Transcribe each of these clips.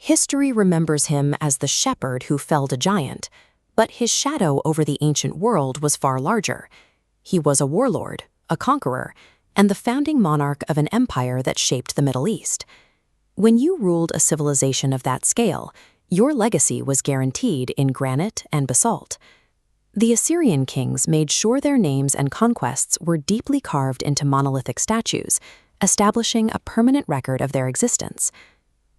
History remembers him as the shepherd who felled a giant, but his shadow over the ancient world was far larger. He was a warlord, a conqueror, and the founding monarch of an empire that shaped the Middle East. When you ruled a civilization of that scale, your legacy was guaranteed in granite and basalt. The Assyrian kings made sure their names and conquests were deeply carved into monolithic statues, establishing a permanent record of their existence.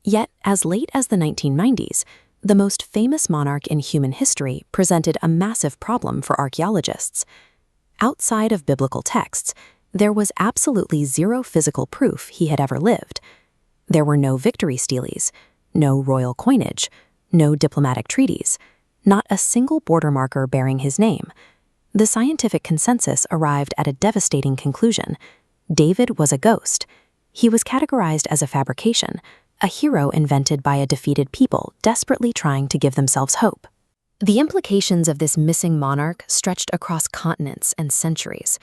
Yet, as late as the 1990s, the most famous monarch in human history presented a massive problem for archaeologists. Outside of biblical texts, there was absolutely zero physical proof he had ever lived. There were no victory steles, no royal coinage, no diplomatic treaties, not a single border marker bearing his name. The scientific consensus arrived at a devastating conclusion. David was a ghost. He was categorized as a fabrication, a hero invented by a defeated people desperately trying to give themselves hope. The implications of this missing monarch stretched across continents and centuries.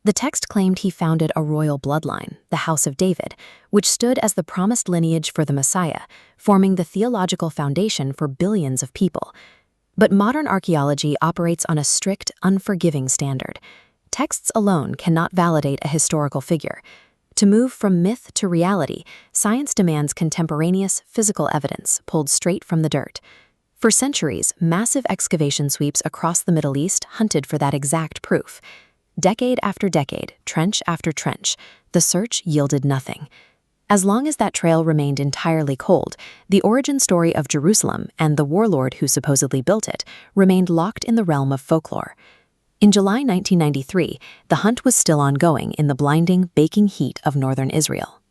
The text claimed he founded a royal bloodline, the House of David, which stood as the promised lineage for the Messiah, forming the theological foundation for billions of people. But modern archaeology operates on a strict, unforgiving standard. Texts alone cannot validate a historical figure. To move from myth to reality, science demands contemporaneous, physical evidence pulled straight from the dirt. For centuries, massive excavation sweeps across the Middle East hunted for that exact proof. Decade after decade, trench after trench, the search yielded nothing. As long as that trail remained entirely cold, the origin story of Jerusalem and the warlord who supposedly built it remained locked in the realm of folklore. In July 1993, the hunt was still ongoing in the blinding, baking heat of northern Israel.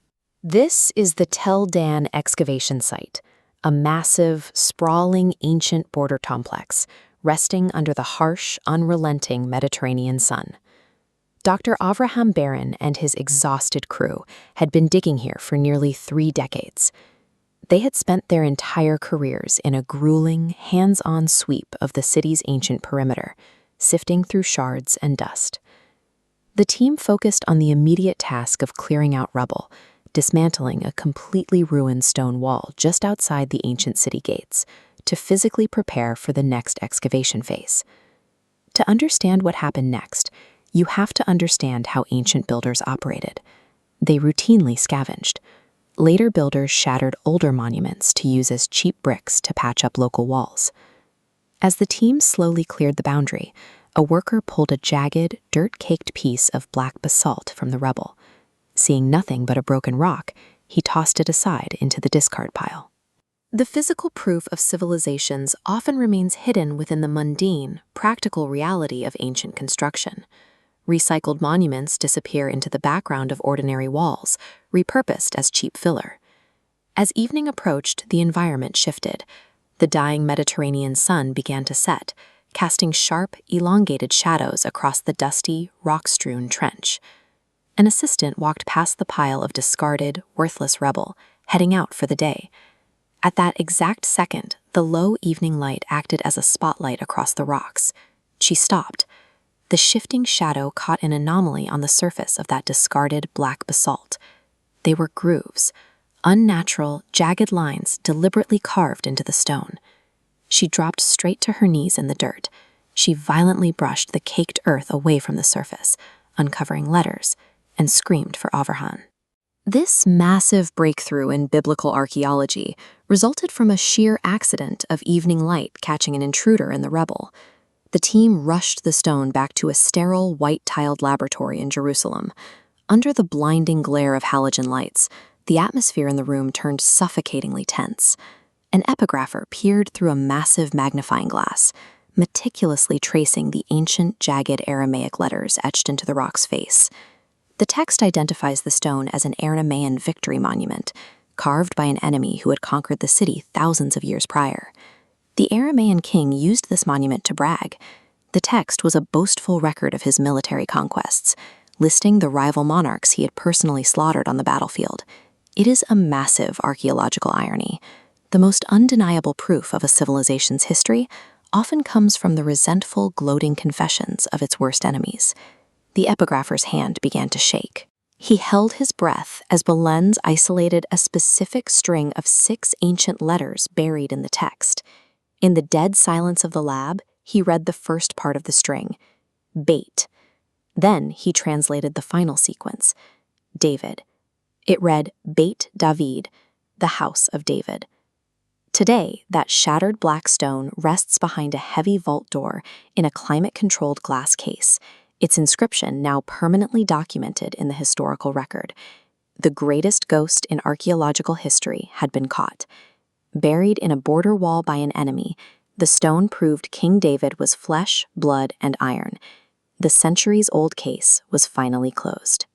This is the Tel Dan excavation site, a massive, sprawling ancient border complex, resting under the harsh, unrelenting Mediterranean sun. Dr. Avraham Biran and his exhausted crew had been digging here for nearly 3 decades. They had spent their entire careers in a grueling, hands-on sweep of the city's ancient perimeter, sifting through shards and dust. The team focused on the immediate task of clearing out rubble, dismantling a completely ruined stone wall just outside the ancient city gates, to physically prepare for the next excavation phase. To understand what happened next, you have to understand how ancient builders operated. They routinely scavenged. Later builders shattered older monuments to use as cheap bricks to patch up local walls. As the team slowly cleared the boundary, a worker pulled a jagged, dirt-caked piece of black basalt from the rubble. Seeing nothing but a broken rock, he tossed it aside into the discard pile. The physical proof of civilizations often remains hidden within the mundane, practical reality of ancient construction. Recycled monuments disappear into the background of ordinary walls, repurposed as cheap filler. As evening approached, the environment shifted. The dying Mediterranean sun began to set, casting sharp, elongated shadows across the dusty, rock-strewn trench. An assistant walked past the pile of discarded, worthless rubble, heading out for the day. At that exact second, the low evening light acted as a spotlight across the rocks. She stopped. The shifting shadow caught an anomaly on the surface of that discarded black basalt. They were grooves, unnatural, jagged lines deliberately carved into the stone. She dropped straight to her knees in the dirt. She violently brushed the caked earth away from the surface, uncovering letters, and screamed for Avraham. This massive breakthrough in biblical archaeology resulted from a sheer accident of evening light catching an intruder in the rubble. The team rushed the stone back to a sterile, white-tiled laboratory in Jerusalem. Under the blinding glare of halogen lights, the atmosphere in the room turned suffocatingly tense. An epigrapher peered through a massive magnifying glass, meticulously tracing the ancient, jagged Aramaic letters etched into the rock's face. The text identifies the stone as an Aramaean victory monument, carved by an enemy who had conquered the city thousands of years prior. The Aramaean king used this monument to brag. The text was a boastful record of his military conquests, listing the rival monarchs he had personally slaughtered on the battlefield. It is a massive archaeological irony. The most undeniable proof of a civilization's history often comes from the resentful, gloating confessions of its worst enemies. The epigrapher's hand began to shake. He held his breath as Belenz isolated a specific string of 6 ancient letters buried in the text. In the dead silence of the lab, he read the first part of the string, Beit. Then he translated the final sequence, David. It read Beit David, the house of David. Today, that shattered black stone rests behind a heavy vault door in a climate-controlled glass case, its inscription now permanently documented in the historical record. The greatest ghost in archaeological history had been caught. Buried in a border wall by an enemy, the stone proved King David was flesh, blood, and iron. The centuries-old case was finally closed.